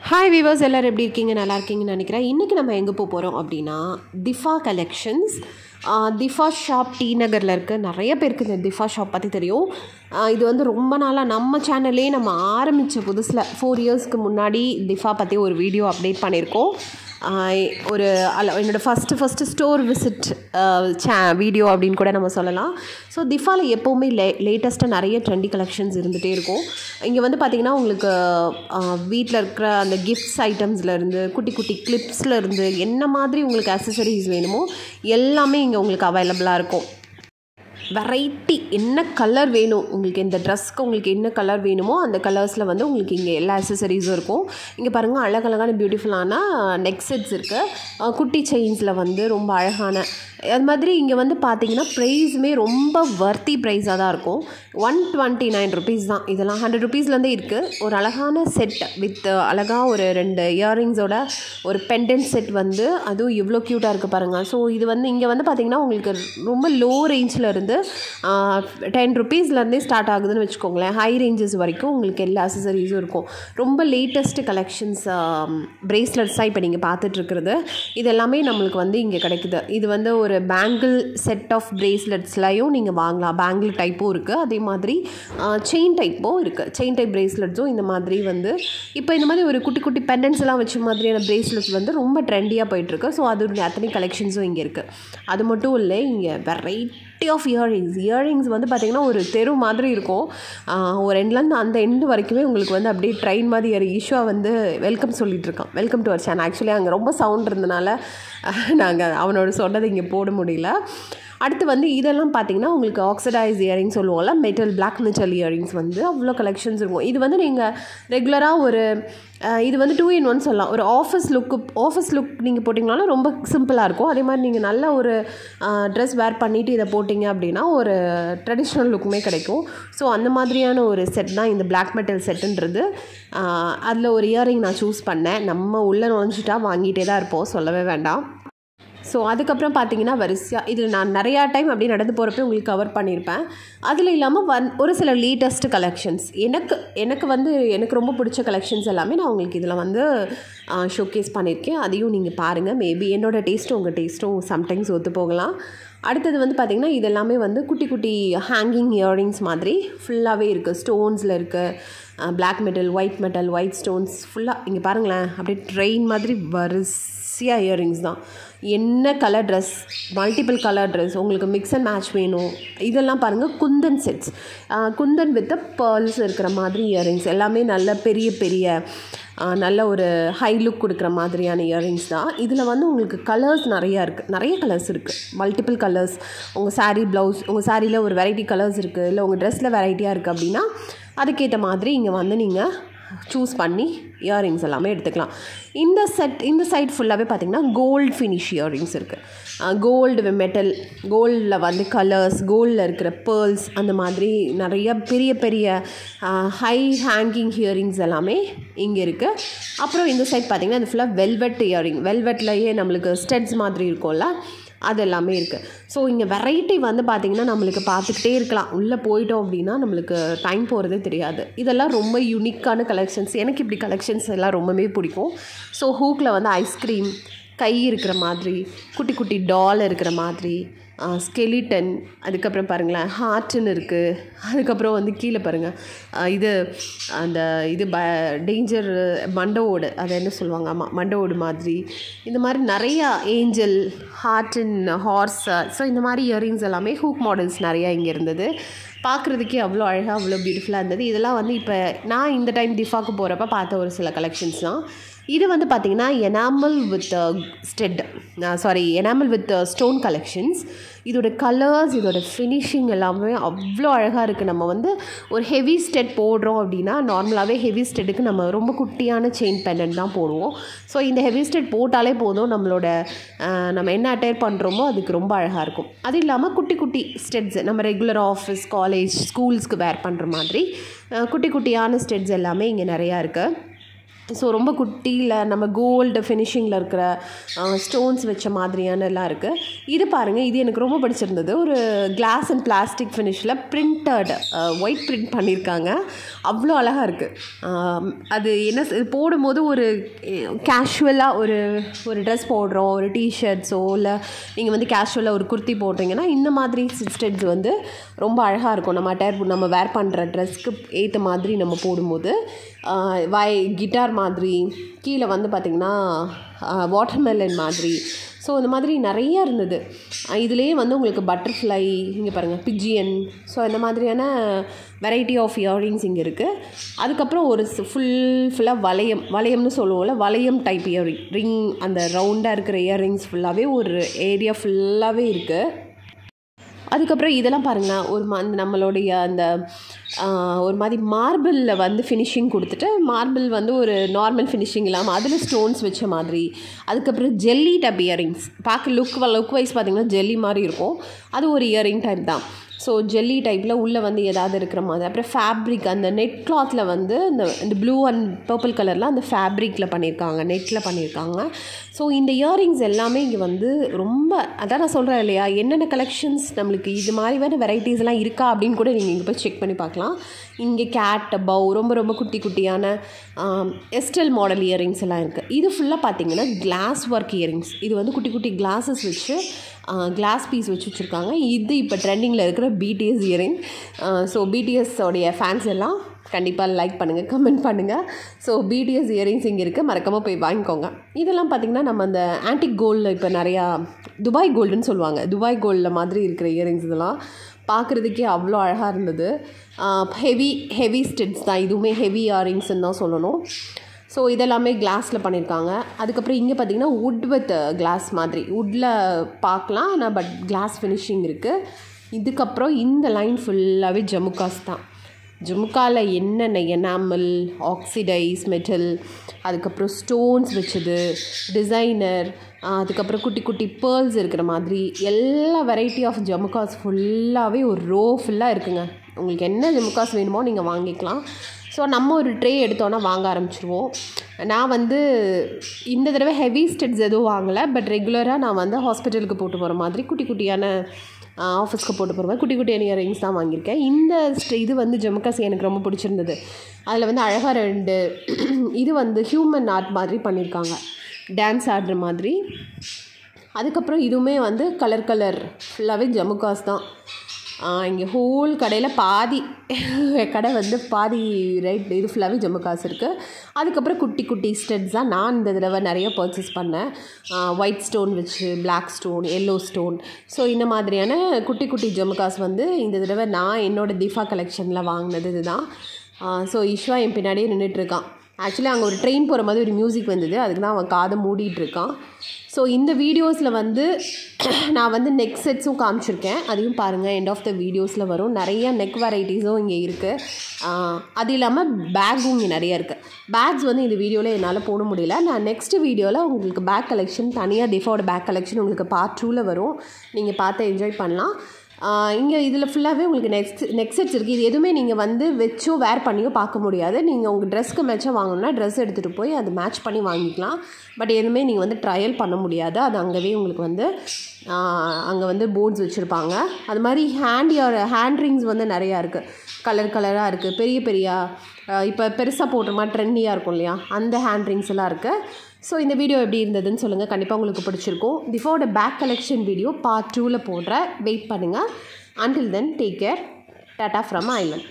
Hi viewers, எல்லோரும் எப்படி இருக்கீங்க? நல்லா இருக்கீங்கன்னு நினைக்கிறேன். இன்றைக்கி நம்ம எங்கே போகிறோம் அப்படின்னா திஃபா கலெக்ஷன்ஸ். திஃபா ஷாப் டி நகரில் இருக்குது. நிறைய பேருக்கு இந்த திஃபா ஷாப் பற்றி தெரியும். இது வந்து ரொம்ப நாளாக நம்ம சேனல்லே நம்ம ஆரம்பித்த புதுசில் 4 இயர்ஸ்க்கு முன்னாடி திஃபா பற்றி ஒரு வீடியோ அப்டேட் பண்ணியிருக்கோம். என்னோடய ஃபஸ்ட்டு ஸ்டோர் விசிட் வீடியோ அப்படின்னு கூட நம்ம சொல்லலாம். ஸோ திஃபாவில் எப்போவுமே லேட்டஸ்ட்டாக நிறைய ட்ரெண்டி கலெக்ஷன்ஸ் இருந்துகிட்டே இருக்கும். இங்கே வந்து பார்த்திங்கன்னா உங்களுக்கு வீட்டில் இருக்கிற அந்த கிஃப்ட்ஸ் ஐட்டம்ஸ்லேருந்து குட்டி குட்டி கிளிப்ஸ்லேருந்து என்ன மாதிரி உங்களுக்கு அக்சசரிஸ் வேணுமோ எல்லாமே இங்கே உங்களுக்கு அவைலபிளாக இருக்கும். வெரைட்டி என்ன கலர் வேணும் உங்களுக்கு, இந்த ட்ரெஸ்க்கு உங்களுக்கு என்ன கலர் வேணுமோ அந்த கலர்ஸில் வந்து உங்களுக்கு இங்கே எல்லா அக்சசரிஸும் இருக்கும். இங்கே பாருங்கள், அழகழகான பியூட்டிஃபுல்லான நெக் செட்ஸ் இருக்குது. குட்டி செயின்ஸில் வந்து ரொம்ப அழகான அது மாதிரி இங்கே வந்து பார்த்திங்கன்னா ப்ரைஸுமே ரொம்ப வர்த்தி ப்ரைஸாக தான் இருக்கும். 129 ருபீஸ் தான். இதெல்லாம் 100 ருபீஸ்லேருந்தே இருக்குது. ஒரு அழகான செட் வித் அழகாக ஒரு 2 இயரிங்ஸோட ஒரு பெண்டன்ட் செட் வந்து அதுவும் எவ்வளோ க்யூட்டாக இருக்குது பாருங்கள். ஸோ இது வந்து இங்கே வந்து பார்த்திங்கன்னா உங்களுக்கு ரொம்ப லோ ரேஞ்சில் இருந்து 10 ருபீஸ்லேருந்தே ஸ்டார்ட் ஆகுதுன்னு வச்சுக்கோங்களேன். ஹை ரேஞ்சஸ் வரைக்கும் உங்களுக்கு எல்லா அக்சசரிஸும் இருக்கும். ரொம்ப லேட்டஸ்ட் கலெக்ஷன்ஸ் ப்ரேஸ்லெட்ஸாக இப்போ நீங்கள் பார்த்துட்ருக்கிறது இது எல்லாமே நம்மளுக்கு வந்து இங்கே கிடைக்குது. இது வந்து ஒரு பேங்கிள் செட் ஆஃப் ப்ரேஸ்லெட்ஸ்லையும் நீங்கள் வாங்கலாம். பேங்கிள் டைப்பும் இருக்குது, அதே மாதிரி செயின் டைப்பும் இருக்குது. செயின் டைப் ப்ரேஸ்லெட்ஸும் இந்த மாதிரி வந்து இப்போ இந்த மாதிரி ஒரு குட்டி குட்டி பெண்டன்ஸ் எல்லாம் வச்ச மாதிரியான ப்ரேஸ்லெட்ஸ் வந்து ரொம்ப ட்ரெண்டியாக போயிட்டுருக்கு. ஸோ அது அத்தனை கலெக்ஷன்ஸும் இங்கே இருக்குது. அது மட்டும் இல்லை, இங்கே வெரைட்டி ஆஃப் இயரிங்ஸ் வந்து பார்த்திங்கன்னா ஒரு தெரு மாதிரி இருக்கும். ஒரு எண்ட்லேருந்து அந்த எண்டு வரைக்குமே உங்களுக்கு வந்து அப்படியே ட்ரெயின் மாதிரி ஈஷுவாக வந்து வெல்கம் சொல்லிகிட்டு இருக்கோம். Welcome to our channel. Actually அங்கே ரொம்ப சவுண்ட் இருந்தனால நாங்கள் அவனோட சொன்னதை இங்கே போட முடியல. அடுத்து வந்து இதெல்லாம் பார்த்திங்கன்னா உங்களுக்கு ஆக்சிடைஸ் இயரிங்ஸ் சொல்லுவோம்ல, பிளாக் மெட்டல் இயரிங்ஸ் வந்து அவ்வளோ கலெக்ஷன்ஸ் இருக்கும். இது வந்து நீங்கள் ரெகுலராக ஒரு இது வந்து 2 in 1 சொல்லலாம். ஒரு ஆஃபீஸ் லுக் நீங்கள் போட்டிங்கனாலும் ரொம்ப சிம்பிளாக இருக்கும். அதே மாதிரி நீங்கள் நல்ல ஒரு ட்ரெஸ் வேர் பண்ணிவிட்டு இதை போட்டிங்க அப்படின்னா ஒரு ட்ரெடிஷ்னல் லுக்குமே கிடைக்கும். ஸோ அந்த மாதிரியான ஒரு செட் தான் இந்த பிளாக் மெட்டல் செட்டுன்றது. அதில் ஒரு இயரிங் நான் சூஸ் பண்ணேன். நம்ம உள்ளே நுழைஞ்சிட்டா வாங்கிட்டே தான் இருப்போம், சொல்லவே வேண்டாம். ஸோ அதுக்கப்புறம் பார்த்தீங்கன்னா வரிசையாக இது நான் நிறையா டைம் அப்படி நடந்து போகிறப்ப உங்களுக்கு கவர் பண்ணியிருப்பேன். அதில் இல்லாமல் ஒரு சில லேட்டஸ்ட் கலெக்ஷன்ஸ் எனக்கு ரொம்ப பிடிச்ச கலெக்ஷன்ஸ் எல்லாமே நான் உங்களுக்கு இதில் வந்து ஷோகேஸ் பண்ணியிருக்கேன். அதையும் நீங்கள் பாருங்கள். மேபி என்னோடய டேஸ்ட்டும் உங்கள் டேஸ்ட்டும் சம்டைம்ஸ் ஒத்து போகலாம். அடுத்தது வந்து பார்த்திங்கன்னா இது எல்லாமே வந்து குட்டி குட்டி ஹேங்கிங் இயரிங்ஸ் மாதிரி ஃபுல்லாகவே இருக்குது. ஸ்டோன்ஸில் இருக்குது, பிளாக் மெட்டல், ஒயிட் ஸ்டோன்ஸ் ஃபுல்லாக இங்கே பாருங்களேன். அப்படியே ட்ரெயின் மாதிரி வரிசையாக இயரிங்ஸ் தான். என்ன colour dress, multiple colour dress, உங்களுக்கு மிக்ஸ் அண்ட் மேட்ச் வேணும். இதெல்லாம் பாருங்கள், Kundan sets, Kundan with pearls இருக்கிற மாதிரி இயரிங்ஸ் எல்லாமே நல்ல பெரிய நல்ல ஒரு ஹை லுக் கொடுக்குற மாதிரியான இயரிங்ஸ் தான். இதில் வந்து உங்களுக்கு கலர்ஸ் நிறைய கலர்ஸ் இருக்குது. Multiple colours. உங்கள் சாரீ ப்ளவுஸ், உங்கள் சாரியில் ஒரு வெரைட்டி கலர்ஸ் இருக்குது, இல்லை உங்கள் ட்ரெஸ்ஸில் வெரைட்டியாக இருக்குது அப்படின்னா அதுக்கேற்ற மாதிரி இங்கே வந்து நீங்கள் சூஸ் பண்ணி இயரிங்ஸ் எல்லாமே எடுத்துக்கலாம். இந்த சைட் ஃபுல்லாகவே பார்த்திங்கன்னா கோல்டு ஃபினிஷ் இயரிங்ஸ் இருக்குது. கோல்டில் வந்து கலர்ஸ், கோல்டில் இருக்கிற பேர்ல்ஸ், அந்த மாதிரி நிறைய பெரிய ஹை ஹேங்கிங் இயரிங்ஸ் எல்லாமே இங்கே இருக்குது. அப்புறம் இந்த சைட் பார்த்திங்கன்னா இது ஃபுல்லாக வெல்வெட் இயரிங். வெல்வெட்லேயே நம்மளுக்கு ஸ்டெட்ஸ் மாதிரி இருக்கும்ல, அது எல்லாமே இருக்குது. ஸோ இங்கே வெரைட்டி வந்து பார்த்திங்கன்னா நம்மளுக்கு பார்த்துக்கிட்டே இருக்கலாம். உள்ளே போயிட்டோம் அப்படின்னா நம்மளுக்கு டைம் போகிறதே தெரியாது. இதெல்லாம் ரொம்ப யூனிக்கான கலெக்ஷன்ஸ். எனக்கு இப்படி கலெக்ஷன்ஸ் எல்லாம் ரொம்பவே பிடிக்கும். ஸோ ஹூக்கில் வந்து ஐஸ்கிரீம், கை இருக்கிற மாதிரி, குட்டி குட்டி டால் இருக்கிற மாதிரி, ஸ்கெலிட்டன், அதுக்கப்புறம் பாருங்களேன் ஹார்ட்டுன்னு இருக்குது. அதுக்கப்புறம் வந்து கீழே பாருங்கள் இது டேஞ்சர் மண்டவோடு, அதை என்ன சொல்லுவாங்க, ஆமாம் மண்டவோடு மாதிரி, இந்த மாதிரி நிறையா ஏஞ்சல், ஹார்ட்டின், ஹார்ஸ். ஸோ இந்த மாதிரி இயரிங்ஸ் எல்லாமே ஹூக் மாடல்ஸ் நிறையா இங்கே இருந்தது. பார்க்குறதுக்கே அவ்வளோ அழகாக அவ்வளோ பியூட்டிஃபுல்லாக இருந்தது. இதெல்லாம் வந்து இப்போ நான் இந்த டைம் டிஃபாக்கு போகிறப்ப பார்த்த ஒரு சில கலெக்ஷன்ஸ் தான். இது வந்து பார்த்திங்கன்னா எனாமல் வித் ஸ்டோன் கலெக்ஷன்ஸ். இதோட கலர்ஸ், இதோட ஃபினிஷிங் எல்லாமே அவ்வளோ அழகாக இருக்குது. நம்ம வந்து ஒரு ஹெவி ஸ்டெட் போடுறோம் அப்படின்னா நார்மலாகவே ஹெவி ஸ்டெட்டுக்கு நம்ம ரொம்ப குட்டியான செயின் பெண்டன்ட் தான் போடுவோம். ஸோ இந்த ஹெவி ஸ்டெட் போட்டாலே போதும், நம்ம என்ன அட்டையர் பண்ணுறோமோ அதுக்கு ரொம்ப அழகாக இருக்கும். அது இல்லாமல் குட்டி குட்டி ஸ்டெட்ஸ் நம்ம ரெகுலர் ஆஃபீஸ், காலேஜ், ஸ்கூல்ஸ்க்கு வேர் பண்ணுற மாதிரி குட்டியான ஸ்டெட்ஸ் எல்லாமே இங்கே நிறையா இருக்குது. ஸோ ரொம்ப குட்டியில் நம்ம கோல்டு ஃபினிஷிங்கில் இருக்கிற ஸ்டோன்ஸ் வச்ச மாதிரியான எல்லாம் இருக்குது. இது பாருங்கள், இது எனக்கு ரொம்ப பிடிச்சிருந்தது. ஒரு கிளாஸ் அண்ட் பிளாஸ்டிக் ஃபினிஷில் பிரிண்டட் ஒயிட் பிரிண்ட் பண்ணியிருக்காங்க. அவ்வளோ அழகாக இருக்குது. அது என்ன போடும்போது ஒரு கேஷுவலாக ஒரு ட்ரெஸ் போடுறோம், ஒரு டிஷர்ட்ஸோ இல்லை நீங்கள் வந்து கேஷுவலாக ஒரு குர்த்தி போடுறீங்கன்னா இந்த மாதிரி ஸ்டெட்ஸ் வந்து ரொம்ப அழகாக இருக்கும். நம்ம வேர் பண்ணுற ட்ரெஸ்க்கு ஏற்ற மாதிரி நம்ம போடும்போது கிட்டார் மாதிரி, கீழே வந்து பார்த்திங்கன்னா வாட்டர்மெலன் மாதிரி, ஸோ இந்த மாதிரி நிறையா இருந்தது. இதுலேயே வந்து உங்களுக்கு பட்டர்ஃப்ளை, இங்கே பாருங்கள் பிஜியன், ஸோ இந்த மாதிரியான வெரைட்டி ஆஃப் இயரிங்ஸ் இங்கே இருக்குது. அதுக்கப்புறம் ஒரு ஃபுல்லாக வளையம்னு சொல்லுவோம்ல, வளையம் டைப் ரிங், அந்த ரவுண்டாக இருக்கிற இயரிங்ஸ் ஃபுல்லாகவே ஒரு ஏரியா ஃபுல்லாகவே இருக்குது. அதுக்கப்புறம் இதெல்லாம் பாருங்கள், நம்மளுடைய அந்த ஒரு மாதிரி மார்பிளில் வந்து ஃபினிஷிங் கொடுத்துட்டு, மார்பிள் வந்து ஒரு நார்மல் ஃபினிஷிங் இல்லாமல் அதில் ஸ்டோன்ஸ் வச்ச மாதிரி. அதுக்கப்புறம் ஜெல்லி டைப் இயரிங்ஸ், பார்க்க லுக் வைஸ் பார்த்திங்கன்னா ஜெல்லி மாதிரி இருக்கும். அது ஒரு இயரிங் டைப் தான். ஸோ ஜெல்லி டைப்பில் உள்ளே வந்து ஏதாவது இருக்கிற மாதிரி. அப்புறம் ஃபேப்ரிக், அந்த நெட் கிளாத்தில் வந்து இந்த ப்ளூ அண்ட் பர்பிள் கலரில் அந்த ஃபேப்ரிக்கில் பண்ணியிருக்காங்க, நெட்டில் பண்ணியிருக்காங்க. ஸோ இந்த இயரிங்ஸ் எல்லாமே இங்கே வந்து ரொம்ப, அதான் நான் சொல்கிறேன் இல்லையா, என்னென்ன கலெக்ஷன்ஸ் நம்மளுக்கு இது மாதிரி வேறு வெரைட்டிஸ்லாம் இருக்கா அப்படின்னு கூட நீங்கள் இங்கே போய் செக் பண்ணி பார்க்கலாம். இங்கே கேட் பவ், ரொம்ப குட்டி குட்டியான எஸ்டல் மாடல் இயரிங்ஸ் எல்லாம் இருக்குது. இது ஃபுல்லாக பார்த்திங்கன்னா கிளாஸ் ஒர்க் இயரிங்ஸ். இது வந்து குட்டி குட்டி கிளாஸஸ் வச்சு கிளாஸ் பீஸ் வச்சு வச்சுருக்காங்க. இது இப்போ ட்ரெண்டிங்கில் இருக்கிற பிடிஎஸ் இயரிங். ஸோ பிடிஎஸ்ஸோடைய ஃபேன்ஸ் எல்லாம் கண்டிப்பாக லைக் பண்ணுங்கள், கமெண்ட் பண்ணுங்கள். ஸோ பிடிஎஸ் இயரிங்ஸ் இங்கே இருக்குது, மறக்காமல் போய் வாங்கிக்கோங்க. இதெல்லாம் பார்த்திங்கன்னா நம்ம அந்த ஆன்டிக் கோல்டில் இப்போ நிறையா துபாய் கோல்டுன்னு சொல்லுவாங்க, துபாய் கோல்டில் மாதிரி இருக்கிற இயரிங்ஸ் இதெல்லாம் பார்க்குறதுக்கே அவ்வளோ அழகாக இருந்தது. ஹெவி ஸ்டெட்ஸ் தான், இதுவுமே ஹெவி இயரிங்ஸ்ன்னு தான் சொல்லணும். ஸோ இதெல்லாமே கிளாஸில் பண்ணியிருக்காங்க. அதுக்கப்புறம் இங்கே பார்த்திங்கன்னா வுட் வித் கிளாஸ் மாதிரி, வுட்டில் பார்க்கலாம், ஆனால் பட் கிளாஸ் ஃபினிஷிங் இருக்குது. இதுக்கப்புறம் இந்த லைன் ஃபுல்லாகவே ஜமுக்காஸ் தான். ஜமுக்காவில் என்னென்ன எனாமல், ஆக்சிடைஸ் மெட்டல், அதுக்கப்புறம் ஸ்டோன்ஸ் வச்சது, டிசைனர், அதுக்கப்புறம் குட்டி குட்டி பேர்ல்ஸ் இருக்கிற மாதிரி எல்லா வெரைட்டி ஆஃப் ஜமுக்காஸ் ஃபுல்லாகவே ஒரு ரோ ஃபுல்லாக இருக்குங்க. உங்களுக்கு என்ன ஜமுக்காஸ் வேணுமோ நீங்கள் வாங்கிக்கலாம். ஸோ நம்ம ஒரு ட்ரே எடுத்தோன்னா வாங்க ஆரம்பிச்சிருவோம். நான் வந்து இந்த தடவை ஹெவி ஸ்டெட்ஸ் எதுவும் வாங்கலை, பட் ரெகுலராக நான் வந்து ஹாஸ்பிட்டலுக்கு போட்டு போகிற மாதிரி குட்டி குட்டியான ஆஃபீஸ்க்கு போட்டு போகிற மாதிரி குட்டி குட்டியான இயரிங்ஸ் தான் வாங்கியிருக்கேன். இந்த இது வந்து ஜமுக்காஸ் எனக்கு ரொம்ப பிடிச்சிருந்தது. அதில் வந்து அழகாக 2 இது வந்து ஹியூமன் ஆர்ட் மாதிரி பண்ணியிருக்காங்க, டான்ஸ் ஆடுற மாதிரி. அதுக்கப்புறம் இதுவுமே வந்து கலர் ஃபுல்லாகவே ஜமுக்காஸ் தான். இங்கே ஹோல் கடையில் பாதி கடை வந்து பாதி ரைட் இது ஃபுல்லாகவே ஜமுக்காஸ் இருக்குது. அதுக்கப்புறம் குட்டி குட்டி ஸ்டெட்ஸ் தான் நான் இந்த தடவை நிறைய பர்ச்சேஸ் பண்ணேன். ஒயிட் ஸ்டோன் வச்சு, black stone, yellow stone, so இந்த மாதிரியான குட்டி குட்டி ஜமுக்காஸ் வந்து இந்த தடவை நான் என்னோடய திஃபா கலெக்ஷனில் வாங்கினது இதுதான். ஸோ ஈஸ்வா என் பின்னாடியே நின்றுட்டுருக்கான். ஆக்சுவலி அங்கே ஒரு ட்ரெயின் போகிற மாதிரி ஒரு மியூசிக் வந்தது, அதுக்கு தான் அவன் காதை மூடிட்டுருக்கான். ஸோ இந்த வீடியோஸில் வந்து நான் வந்து நெக் செட்ஸும் காமிச்சிருக்கேன், அதையும் பாருங்கள், எண்ட் ஆஃப் த வீடியோஸில் வரும். நிறைய நெக் வெரைட்டிஸும் இங்கே இருக்குது. அது இல்லாமல் பேக்கும் இங்கே நிறைய இருக்குது. பேக்ஸ் வந்து இந்த வீடியோவில் என்னால் போட முடியல. நான் நெக்ஸ்ட் வீடியோவில் உங்களுக்கு பேக் கலெக்ஷன் தனியாக திஃபாவோட பேக் கலெக்ஷன் உங்களுக்கு பார்ட் 2ல் வரும், நீங்கள் பார்த்து என்ஜாய் பண்ணலாம். இங்கே இதில் ஃபுல்லாகவே உங்களுக்கு நெக் செட்ஸ் இருக்குது. இது எதுவுமே நீங்கள் வந்து வச்சோ வேர் பண்ணியோ பார்க்க முடியாது. நீங்கள் உங்கள் ட்ரெஸ்க்கு மேட்சாக வாங்கணுன்னா ட்ரெஸ் எடுத்துகிட்டு போய் அது மேட்ச் பண்ணி வாங்கிக்கலாம். பட் எதுவுமே நீங்கள் வந்து ட்ரையல் பண்ண முடியாது, அது அங்கேவே உங்களுக்கு வந்து அங்கே வந்து போர்ட்ஸ் வச்சுருப்பாங்க. அது மாதிரி ஹேண்ட் ரிங்ஸ் வந்து நிறையா இருக்குது, கலராக இருக்குது, பெரிய இப்போ பெருசாக போடுற மாதிரி ட்ரெண்டியாக இருக்கும் இல்லையா, அந்த ஹேண்ட் ரிங்ஸ் எல்லாம் இருக்குது. ஸோ இந்த வீடியோ எப்படி இருந்ததுன்னு சொல்லுங்கள், கண்டிப்பாக உங்களுக்கு பிடிச்சிருக்கும். திஃபாவோட பேக் கலெக்ஷன் வீடியோ பார்ட் 2ல் போடுறேன், வெயிட் பண்ணுங்கள். Until then, take care. Tata from Island.